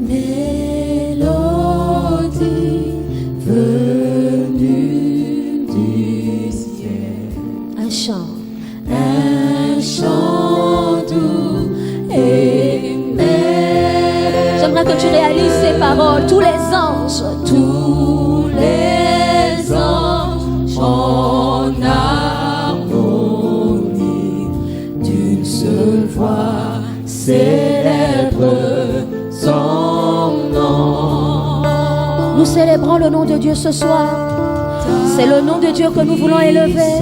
Mélodie venue du ciel. Un chant doux et merveilleux. J'aimerais que tu réalises ces paroles. Tous les anges en harmonie d'une seule voix célèbre son nom. Nous célébrons le nom de Dieu ce soir. C'est le nom de Dieu que nous voulons élever.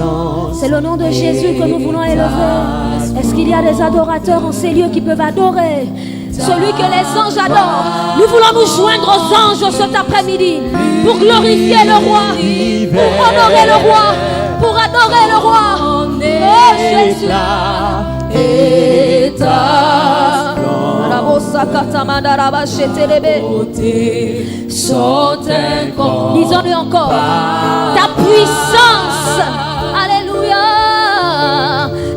C'est le nom de Jésus que nous voulons élever. Est-ce qu'il y a des adorateurs en ces lieux qui peuvent adorer celui que les anges adorent? Nous voulons nous joindre aux anges cet après-midi pour glorifier le roi, pour honorer le roi, pour adorer le roi. Oh Jésus. Et ta beauté sont incomparable. Disons-le encore. Ta puissance. Alléluia.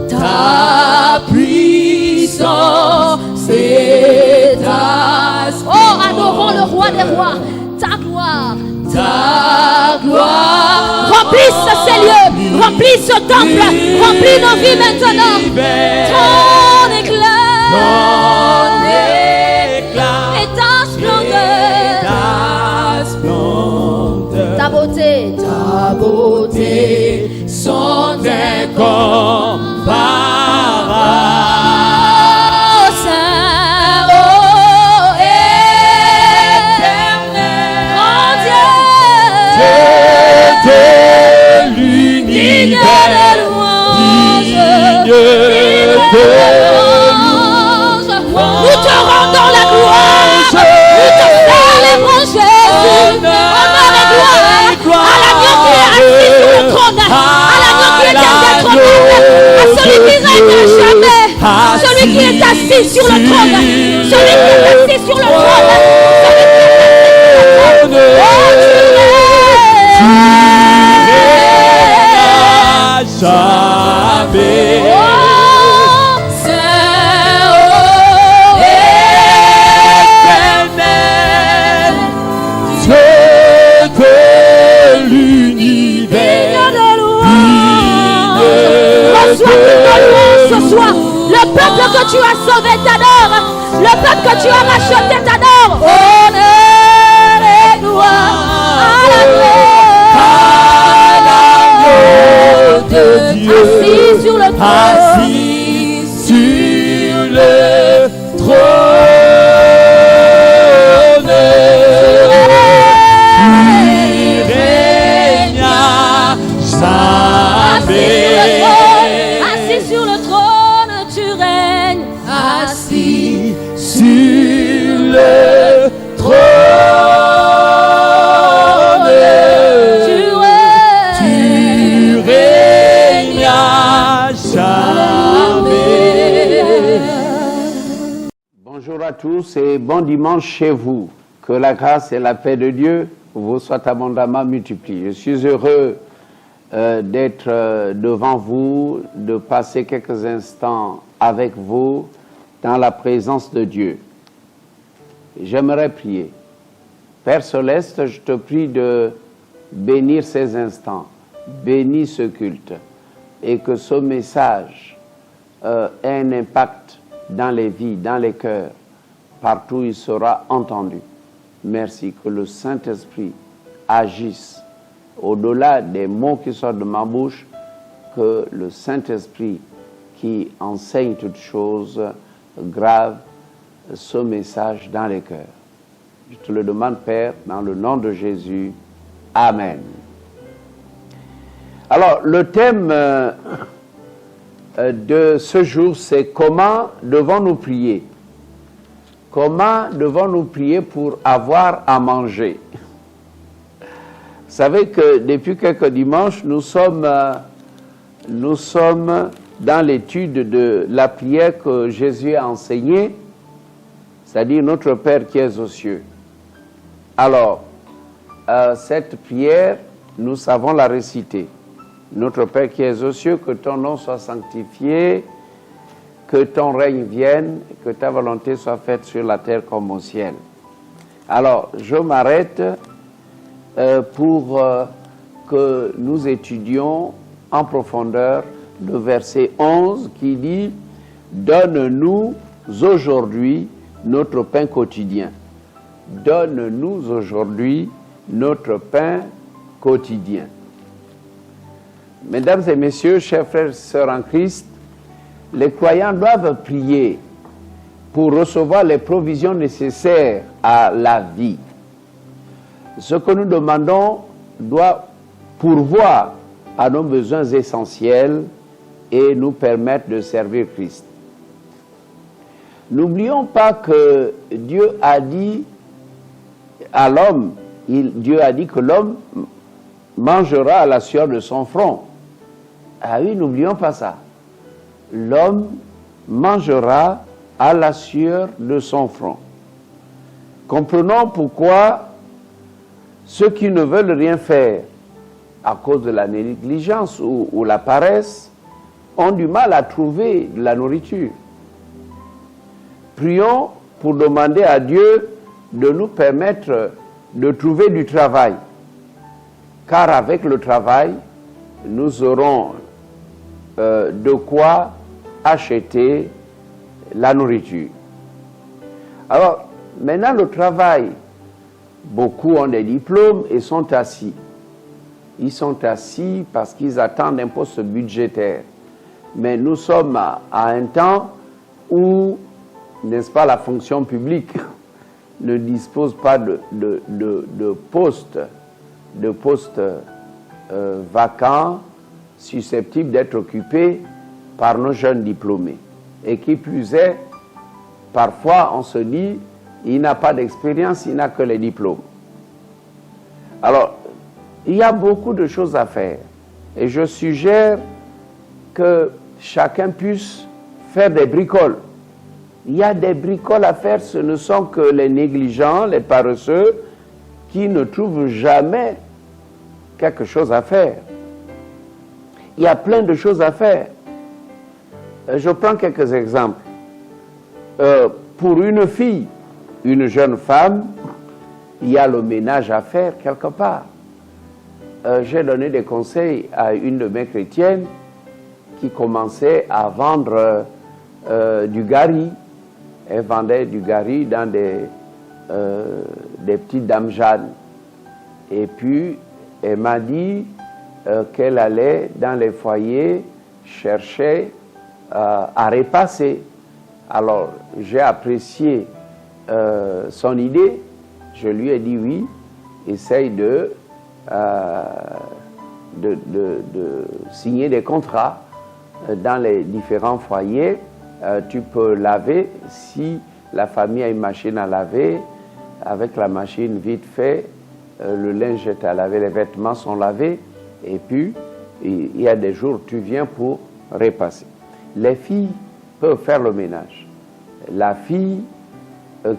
Ta puissance et ta splendeur. Oh, adorons le roi des rois. Ta gloire. Ta gloire. Remplisse ces lieux. Remplisse ce temple. Remplis nos vies maintenant. Ton éclat. Et ta splendeur. Ta beauté. Ta beauté sont incomparables. Nous te rendons la gloire. Nous te célébrons Jésus. Honneur et gloire à l'agneau qui est assis sur le trône, à l'agneau qui est incontournable, à celui qui règne à jamais, celui qui est assis sur le trône, celui qui est assis sur le trône, ce soir, le peuple que tu as sauvé t'adore, le peuple que tu as racheté t'adore. Honneur et gloire à l'agneau de Dieu, assis sur le trône. Assis sur le trône, tu règnes. Assis sur le trône, tu règnes à jamais. Bonjour à tous et bon dimanche chez vous. Que la grâce et la paix de Dieu vous soient abondamment multipliées. Je suis heureux d'être devant vous, de passer quelques instants avec vous dans la présence de Dieu. J'aimerais prier. Père Céleste, je te prie de bénir ces instants, bénis ce culte et que ce message ait un impact dans les vies, dans les cœurs, partout où il sera entendu. Merci que le Saint-Esprit agisse au-delà des mots qui sortent de ma bouche, que le Saint-Esprit qui enseigne toutes choses grave ce message dans les cœurs. Je te le demande, Père, dans le nom de Jésus. Amen. Alors, le thème de ce jour, c'est comment devons-nous prier? Comment devons-nous prier pour avoir à manger? Vous savez que depuis quelques dimanches, nous sommes dans l'étude de la prière que Jésus a enseignée, c'est-à-dire notre Père qui es aux cieux. Alors, cette prière, nous savons la réciter. Notre Père qui es aux cieux, que ton nom soit sanctifié, que ton règne vienne, que ta volonté soit faite sur la terre comme au ciel. Alors, je m'arrête pour que nous étudions en profondeur le verset 11 qui dit « Donne-nous aujourd'hui notre pain quotidien. » Donne-nous aujourd'hui notre pain quotidien. Mesdames et messieurs, chers frères et sœurs en Christ, les croyants doivent prier pour recevoir les provisions nécessaires à la vie. Ce que nous demandons doit pourvoir à nos besoins essentiels et nous permettre de servir Christ. N'oublions pas que Dieu a dit à l'homme, Dieu a dit que l'homme mangera à la sueur de son front. Ah oui, n'oublions pas ça. L'homme mangera à la sueur de son front. Comprenons pourquoi ceux qui ne veulent rien faire à cause de la négligence ou la paresse ont du mal à trouver de la nourriture. Prions pour demander à Dieu de nous permettre de trouver du travail, car avec le travail, nous aurons de quoi acheter la nourriture. Alors, maintenant le travail, beaucoup ont des diplômes et sont assis. Ils sont assis parce qu'ils attendent un poste budgétaire. Mais nous sommes à un temps où, n'est-ce pas, la fonction publique ne dispose pas de postes vacants susceptibles d'être occupés par nos jeunes diplômés. Et qui plus est, parfois on se dit, il n'a pas d'expérience, il n'a que les diplômes. Alors, il y a beaucoup de choses à faire. Et je suggère que chacun puisse faire des bricoles. Il y a des bricoles à faire, ce ne sont que les négligents, les paresseux, qui ne trouvent jamais quelque chose à faire. Il y a plein de choses à faire. Je prends quelques exemples. Pour une fille, une jeune femme, il y a le ménage à faire quelque part. J'ai donné des conseils à une de mes chrétiennes qui commençait à vendre du gari. Elle vendait du gari dans des petites dames Jeanne. Et puis, elle m'a dit qu'elle allait dans les foyers chercher à repasser. Alors, j'ai apprécié son idée. Je lui ai dit oui, essaye de signer des contrats dans les différents foyers. Tu peux laver, si la famille a une machine à laver, avec la machine vite fait, le linge est à laver, les vêtements sont lavés, et puis il y a des jours tu viens pour repasser. Les filles peuvent faire le ménage. La fille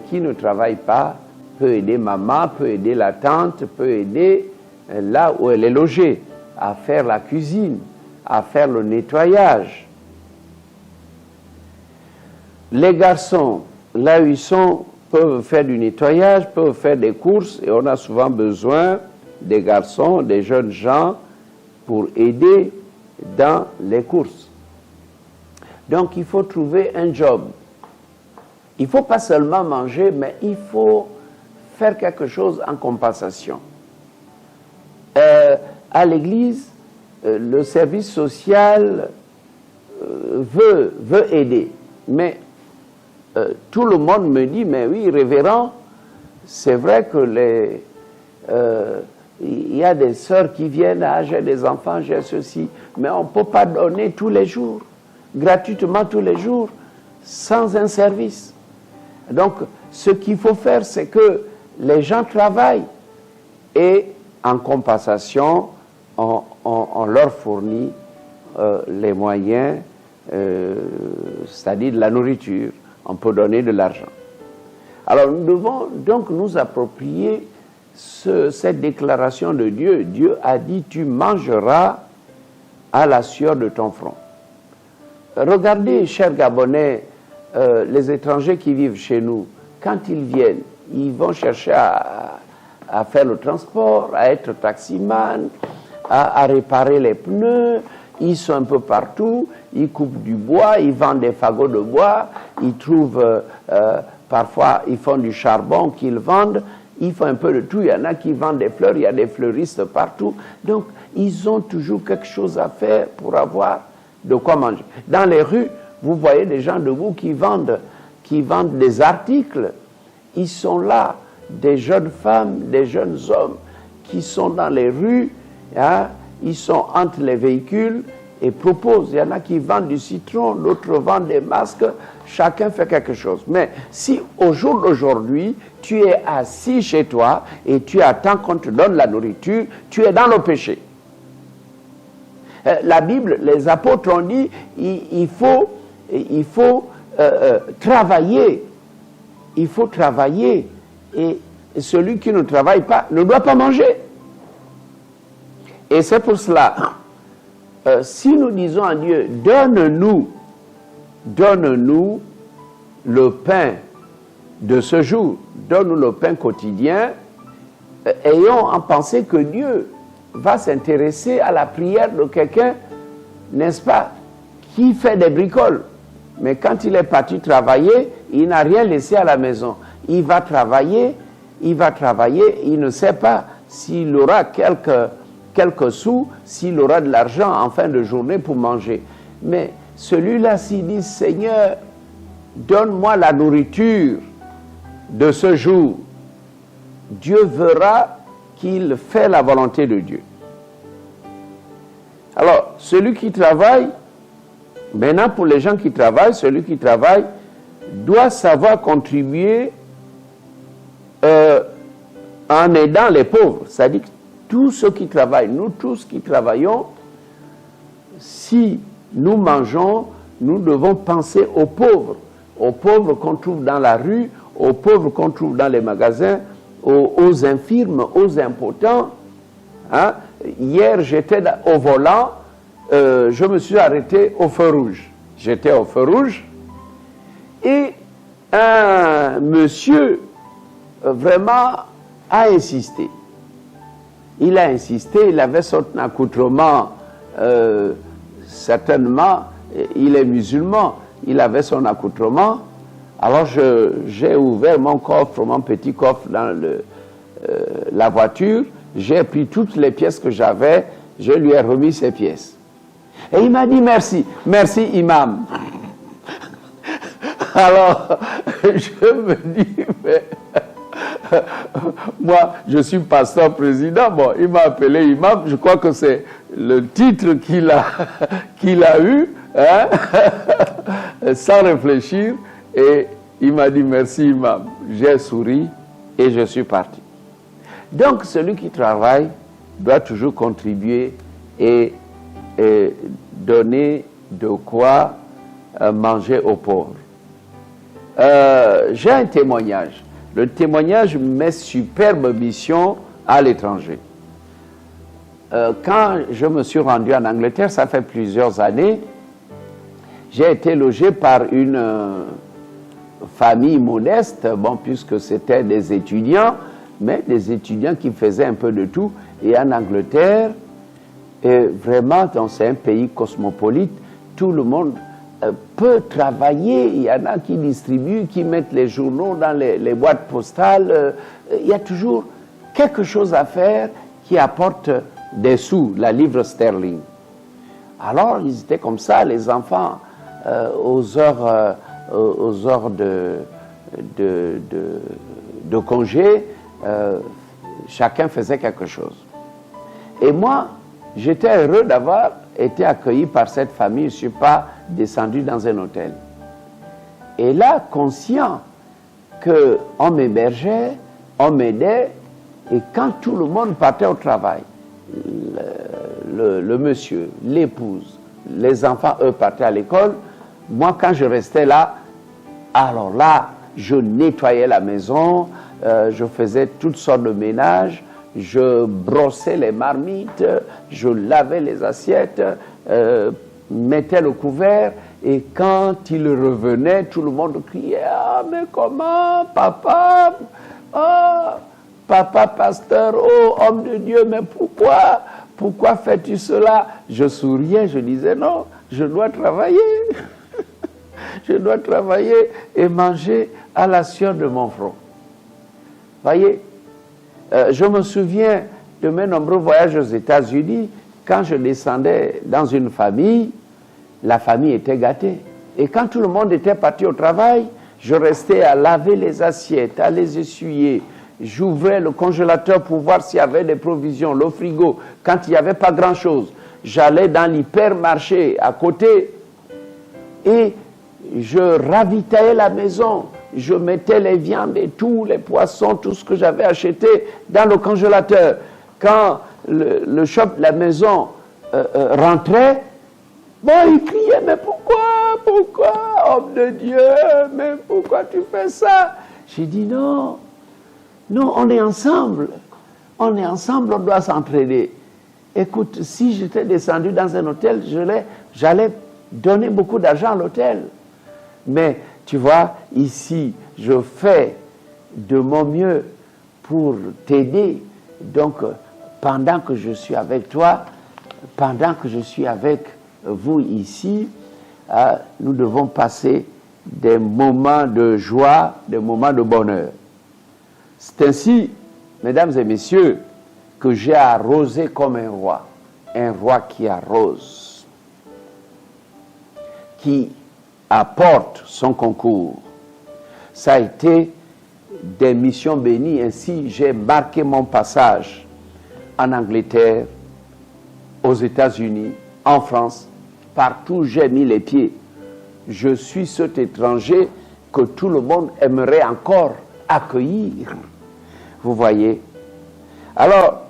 qui ne travaille pas peut aider maman, peut aider la tante, peut aider là où elle est logée, à faire la cuisine, à faire le nettoyage. Les garçons, là où ils sont, peuvent faire du nettoyage, peuvent faire des courses, et on a souvent besoin des garçons, des jeunes gens, pour aider dans les courses. Donc il faut trouver un job. Il ne faut pas seulement manger, mais il faut faire quelque chose en compensation. À l'église, le service social veut aider, mais tout le monde me dit, mais oui, révérend, c'est vrai que il y a des sœurs qui viennent, ah, j'ai des enfants, j'ai ceci, mais on ne peut pas donner tous les jours, gratuitement tous les jours, sans un service. Donc, ce qu'il faut faire, c'est que les gens travaillent et en compensation, on leur fournit les moyens, c'est-à-dire de la nourriture. On peut donner de l'argent. Alors nous devons donc nous approprier cette déclaration de Dieu. Dieu a dit, tu mangeras à la sueur de ton front. Regardez, chers Gabonais, les étrangers qui vivent chez nous, quand ils viennent, ils vont chercher à faire le transport, à être taximan, à réparer les pneus. Ils sont un peu partout, ils coupent du bois, ils vendent des fagots de bois, ils trouvent, parfois ils font du charbon qu'ils vendent, ils font un peu de tout. Il y en a qui vendent des fleurs, il y a des fleuristes partout. Donc, ils ont toujours quelque chose à faire pour avoir de quoi manger. Dans les rues, vous voyez des gens debout qui vendent des articles. Ils sont là, des jeunes femmes, des jeunes hommes qui sont dans les rues, hein, ils sont entre les véhicules et proposent. Il y en a qui vendent du citron, d'autres vendent des masques, chacun fait quelque chose. Mais si au jour d'aujourd'hui, tu es assis chez toi et tu attends qu'on te donne la nourriture, tu es dans le péché. La Bible, les apôtres ont dit, il faut travailler. Il faut travailler. Et celui qui ne travaille pas ne doit pas manger. Et c'est pour cela, si nous disons à Dieu, donne-nous le pain de ce jour, donne-nous le pain quotidien, ayons en pensée que Dieu va s'intéresser à la prière de quelqu'un, n'est-ce pas, qui fait des bricoles. Mais quand il est parti travailler, il n'a rien laissé à la maison. Il va travailler, il ne sait pas s'il aura quelques sous, s'il aura de l'argent en fin de journée pour manger. Mais celui-là, s'il dit, Seigneur, donne-moi la nourriture de ce jour, Dieu verra qu'il fait la volonté de Dieu. Alors, celui qui travaille, maintenant pour les gens qui travaillent, celui qui travaille doit savoir contribuer en aidant les pauvres. C'est-à-dire que tous ceux qui travaillent, nous tous qui travaillons, si nous mangeons, nous devons penser aux pauvres qu'on trouve dans la rue, aux pauvres qu'on trouve dans les magasins, aux infirmes, aux impotents. Hein? Hier, j'étais au volant, je me suis arrêté au feu rouge. J'étais au feu rouge et un monsieur vraiment a insisté. Il a insisté, il avait son accoutrement, certainement, il est musulman, il avait son accoutrement. Alors j'ai ouvert mon coffre, mon petit coffre dans la voiture, j'ai pris toutes les pièces que j'avais, je lui ai remis ces pièces. Et il m'a dit merci, merci imam. Alors, je me dis, mais moi, je suis pasteur président, bon, il m'a appelé imam, je crois que c'est le titre qu'il a eu, hein, sans réfléchir, et il m'a dit merci imam. J'ai souri et je suis parti. Donc, celui qui travaille doit toujours contribuer et donner de quoi manger aux pauvres. J'ai un témoignage. Le témoignage met superbe mission à l'étranger. Quand je me suis rendu en Angleterre, ça fait plusieurs années, j'ai été logé par une famille modeste, bon, puisque c'était des étudiants, mais des étudiants qui faisaient un peu de tout. Et en Angleterre, vraiment, c'est un pays cosmopolite, tout le monde peut travailler. Il y en a qui distribuent, qui mettent les journaux dans les boîtes postales. Il y a toujours quelque chose à faire qui apporte des sous, la livre sterling. Alors, ils étaient comme ça, les enfants, aux heures de congé, chacun faisait quelque chose. Et moi, j'étais heureux d'avoir été accueilli par cette famille. Je ne suis pas descendu dans un hôtel. Et là, conscient qu'on m'hébergeait, on m'aidait, et quand tout le monde partait au travail, le monsieur, l'épouse, les enfants, eux, partaient à l'école, moi, quand je restais là, alors là, je nettoyais la maison, je faisais toutes sortes de ménages, je brossais les marmites, je lavais les assiettes, mettais le couvert, et quand il revenait, tout le monde criait « Ah, mais comment, papa, Oh, papa pasteur, oh homme de Dieu, mais pourquoi fais-tu cela? Je souriais, je disais non, je dois travailler. Je dois travailler et manger à la sueur de mon front. Voyez, je me souviens de mes nombreux voyages aux États-Unis. Quand je descendais dans une famille, la famille était gâtée. Et quand tout le monde était parti au travail, je restais à laver les assiettes, à les essuyer. J'ouvrais le congélateur pour voir s'il y avait des provisions, le frigo. Quand il n'y avait pas grand-chose, j'allais dans l'hypermarché à côté et je ravitaillais la maison. Je mettais les viandes et tous les poissons, tout ce que j'avais acheté dans le congélateur. Quand la maison rentrait, bon, il criait, mais pourquoi, homme de Dieu, mais pourquoi tu fais ça? J'ai dit non, on est ensemble, on doit s'entraider. Écoute, si j'étais descendu dans un hôtel, j'allais donner beaucoup d'argent à l'hôtel. Mais tu vois, ici, je fais de mon mieux pour t'aider. Donc, pendant que je suis avec toi, pendant que je suis avec vous ici, nous devons passer des moments de joie, des moments de bonheur. C'est ainsi, mesdames et messieurs, que j'ai arrosé comme un roi qui arrose, qui apporte son concours. Ça a été des missions bénies. Ainsi, j'ai marqué mon passage en Angleterre, aux États-Unis, en France. Partout j'ai mis les pieds. Je suis cet étranger que tout le monde aimerait encore accueillir. Vous voyez? Alors,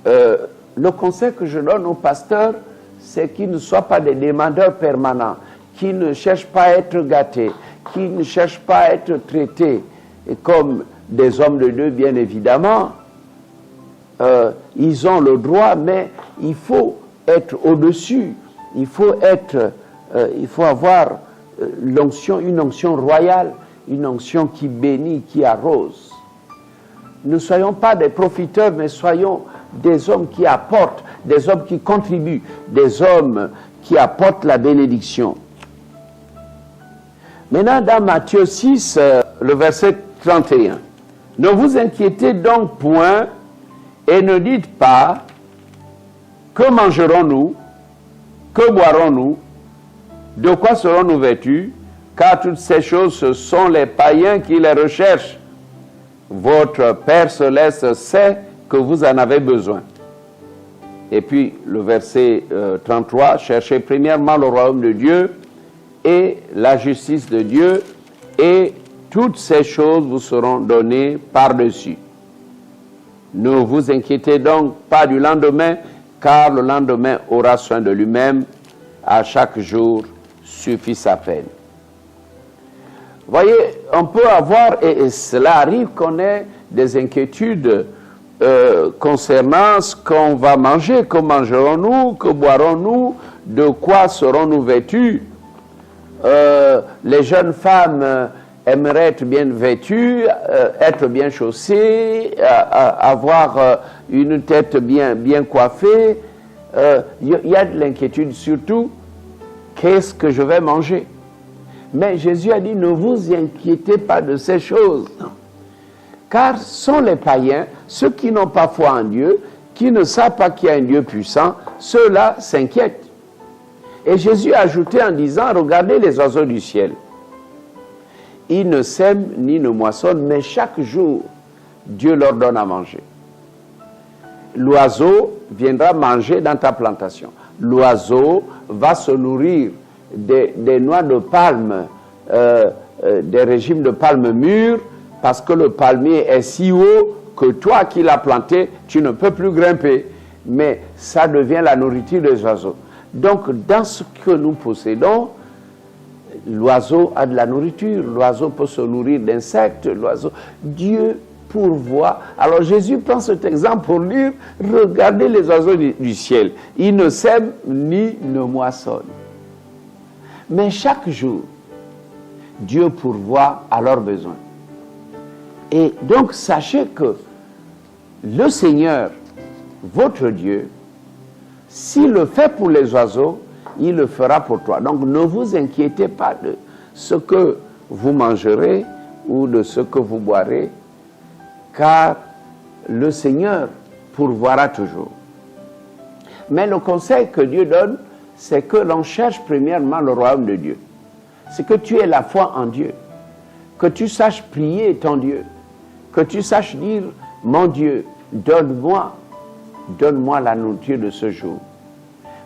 le conseil que je donne aux pasteurs, c'est qu'ils ne soient pas des demandeurs permanents, qui ne cherchent pas à être gâtés, qui ne cherchent pas à être traités comme des hommes de Dieu, bien évidemment. Ils ont le droit, mais il faut être au-dessus. Il faut avoir l'onction, une onction royale, une onction qui bénit, qui arrose. Ne soyons pas des profiteurs, mais soyons des hommes qui apportent, des hommes qui contribuent, des hommes qui apportent la bénédiction. Maintenant, dans Matthieu 6, le verset 31. Ne vous inquiétez donc point et ne dites pas que mangerons-nous, que boirons-nous, de quoi serons-nous vêtus, car toutes ces choses, ce sont les païens qui les recherchent. Votre Père Céleste sait que vous en avez besoin. Et puis le verset 33, cherchez premièrement le royaume de Dieu et la justice de Dieu, et toutes ces choses vous seront données par-dessus. Ne vous inquiétez donc pas du lendemain, car le lendemain aura soin de lui-même. À chaque jour suffit sa peine. Vous voyez, on peut avoir, et cela arrive qu'on ait des inquiétudes concernant ce qu'on va manger. Que mangerons-nous? Que boirons-nous? De quoi serons-nous vêtus? Les jeunes femmes aimeraient être bien vêtues, être bien chaussées, avoir une tête bien coiffée. Il y a de l'inquiétude surtout, qu'est-ce que je vais manger? Mais Jésus a dit, ne vous inquiétez pas de ces choses. Car sont les païens, ceux qui n'ont pas foi en Dieu, qui ne savent pas qu'il y a un Dieu puissant, ceux-là s'inquiètent. Et Jésus a ajouté en disant, regardez les oiseaux du ciel. Ils ne sèment ni ne moissonnent, mais chaque jour, Dieu leur donne à manger. L'oiseau viendra manger dans ta plantation. L'oiseau va se nourrir des noix de palme, des régimes de palme mûres, parce que le palmier est si haut que toi qui l'as planté, tu ne peux plus grimper. Mais ça devient la nourriture des oiseaux. Donc, dans ce que nous possédons, l'oiseau a de la nourriture. L'oiseau peut se nourrir d'insectes. Dieu pourvoit. Alors, Jésus prend cet exemple pour dire, regardez les oiseaux du ciel. Ils ne sèment ni ne moissonnent. Mais chaque jour, Dieu pourvoit à leurs besoins. Et donc, sachez que le Seigneur, votre Dieu, s'il le fait pour les oiseaux, il le fera pour toi. Donc, ne vous inquiétez pas de ce que vous mangerez ou de ce que vous boirez, car le Seigneur pourvoira toujours. Mais le conseil que Dieu donne, c'est que l'on cherche premièrement le royaume de Dieu. C'est que tu aies la foi en Dieu, que tu saches prier ton Dieu, que tu saches dire, mon Dieu, donne-moi la nourriture de ce jour.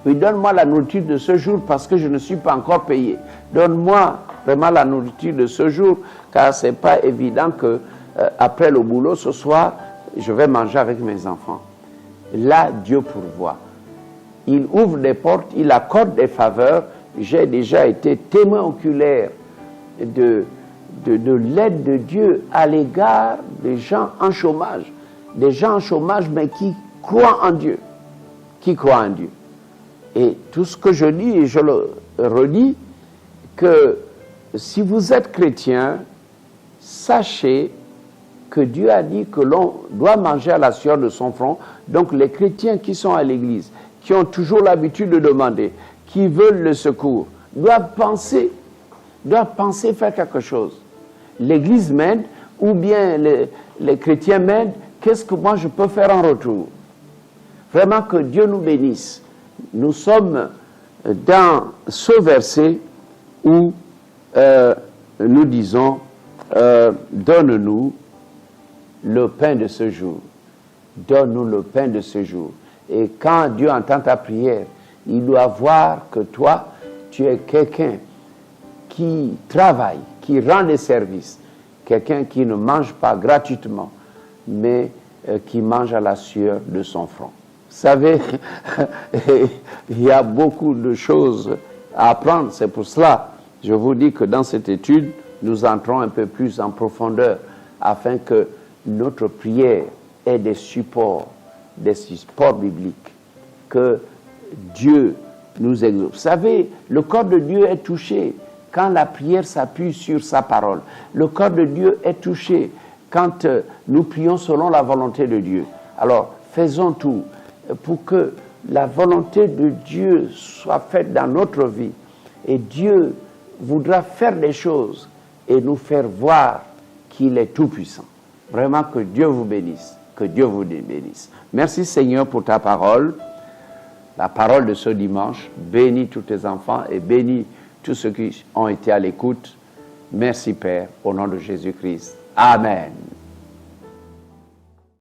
Oui, donne-moi la nourriture de ce jour parce que je ne suis pas encore payé. Donne-moi vraiment la nourriture de ce jour, car ce n'est pas évident que après le boulot, ce soir, je vais manger avec mes enfants. Là, Dieu pourvoit. Il ouvre des portes, il accorde des faveurs. J'ai déjà été témoin oculaire de l'aide de Dieu à l'égard des gens en chômage. Des gens en chômage, mais qui croient en Dieu. Qui croient en Dieu. Et tout ce que je dis, et je le redis, que si vous êtes chrétien, sachez que Dieu a dit que l'on doit manger à la sueur de son front. Donc les chrétiens qui sont à l'église, qui ont toujours l'habitude de demander, qui veulent le secours, doivent penser faire quelque chose. L'église m'aide, ou bien les chrétiens m'aident, qu'est-ce que moi je peux faire en retour? Vraiment que Dieu nous bénisse. Nous sommes dans ce verset où nous disons, donne-nous le pain de ce jour. Donne-nous le pain de ce jour. Et quand Dieu entend ta prière, il doit voir que toi, tu es quelqu'un qui travaille, qui rend des services, quelqu'un qui ne mange pas gratuitement, mais qui mange à la sueur de son front. Vous savez, il y a beaucoup de choses à apprendre. C'est pour cela, je vous dis que dans cette étude, nous entrons un peu plus en profondeur afin que notre prière ait des supports bibliques, que Dieu nous exauce. Vous savez, le corps de Dieu est touché quand la prière s'appuie sur sa parole. Le corps de Dieu est touché quand nous prions selon la volonté de Dieu. Alors, faisons tout pour que la volonté de Dieu soit faite dans notre vie. Et Dieu voudra faire des choses et nous faire voir qu'il est tout-puissant. Vraiment que Dieu vous bénisse. Que Dieu vous bénisse. Merci Seigneur pour ta parole. La parole de ce dimanche. Bénis tous tes enfants et bénis tous ceux qui ont été à l'écoute. Merci Père, au nom de Jésus-Christ. Amen.